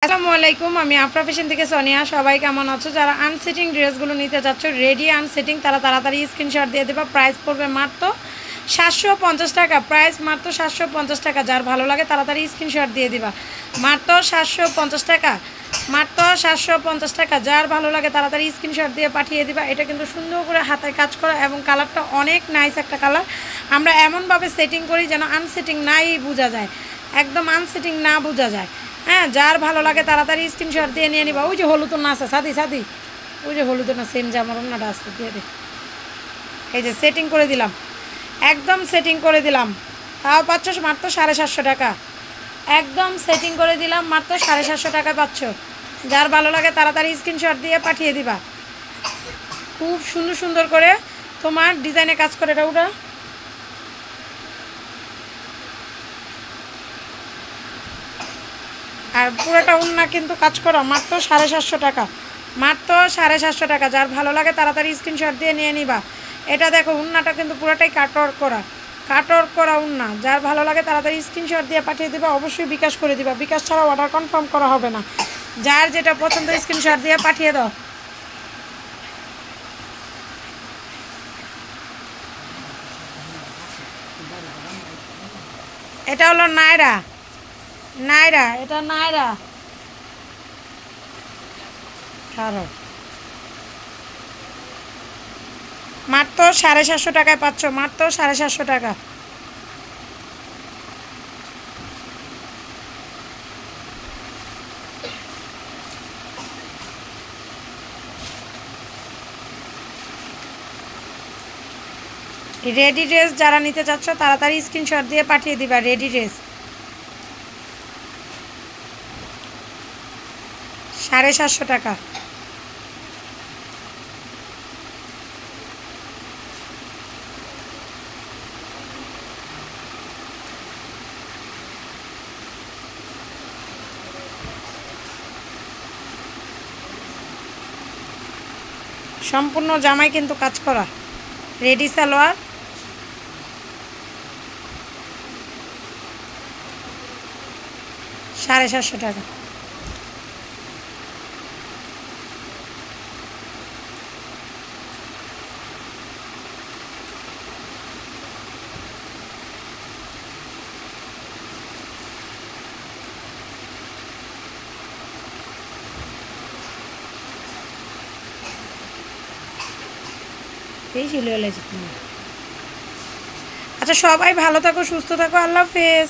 আসসালামু আলাইকুম, আমি আফরা ফ্যাশন থেকে সোনিয়া। সবাই কেমন আছো? যারা আনসিটিং ড্রেসগুলো নিতে যাচ্ছ, রেডি আনসিটিং, তারা তাড়াতাড়ি স্ক্রিনশট দিয়ে দেবা। প্রাইস পড়বে মাত্র 750 টাকা। প্রাইস মাত্র 750 টাকা। যার ভালো লাগে তাড়াতাড়ি স্ক্রিনশট দিয়ে দিবা। মাত্র 750 টাকা, মাত্র 750 টাকা। যার ভালো লাগে তাড়াতাড়ি স্ক্রিনশট দিয়ে পাঠিয়ে দিবা। এটা কিন্তু সুন্দর করে হাতে কাজ করা এবং কালারটা অনেক নাইস একটা কালার। আমরা এমনভাবে সেটিং করি যেন আনসিটিং নাই বোঝা যায়, একদম আনসিটিং না বোঝা যায়। হ্যাঁ, যার ভালো লাগে তাড়াতাড়ি স্ক্রিনশট দিয়ে নিয়ে নিবা। ওই যে হলুদ না আছে, সাদি সাদি, ওই যে হলুদ না, সেম জামার অন্যটা আসছে, দিয়ে দে। এই যে সেটিং করে দিলাম, একদম সেটিং করে দিলাম। তাও পাচ্ছ মাত্র 750 টাকা। একদম সেটিং করে দিলাম, মাত্র 750 টাকা পাচ্ছ। যার ভালো লাগে তাড়াতাড়ি স্ক্রিনশট দিয়ে পাঠিয়ে দিবা। খুব সুন্দর সুন্দর করে তোমার ডিজাইনে কাজ করে এটা ওটা। আর পুরোটা উন্না কিন্তু কাজ করা, মাত্র 750 টাকা, মাত্র 750 টাকা। যার ভালো লাগে তাড়াতাড়ি স্ক্রিনশট দিয়ে নিয়ে নিবা। এটা দেখো উন্নাটা কিন্তু পুরোটাই কাটওয়ার্ক করা উন্না। যার ভালো লাগে তাড়াতাড়ি স্ক্রিনশট দিয়ে পাঠিয়ে দিবা। অবশ্যই বিকাশ করে দিবা, বিকাশ ছাড়া অর্ডার কনফার্ম করা হবে না। যার যেটা পছন্দ স্ক্রিনশট দিয়ে পাঠিয়ে দাও। এটা হলো নায়রা, নায়রা, এটা নায়রা। খারাপ, মাত্র 750 টাকায় পাচ্ছ, মাত্র 750 টাকা। রেডি ড্রেস যারা নিতে চাচ্ছ তাড়াতাড়ি স্ক্রিনশট দিয়ে পাঠিয়ে দিবা। রেডি ড্রেস 750 টাকা। সম্পূর্ণ জামাই কিন্তু কাজ করা। রেডি সালোয়ার, 750 টাকা। এই ছিল। আচ্ছা, সবাই ভালো থাকো, সুস্থ থাকো, আল্লাহ হাফেজ।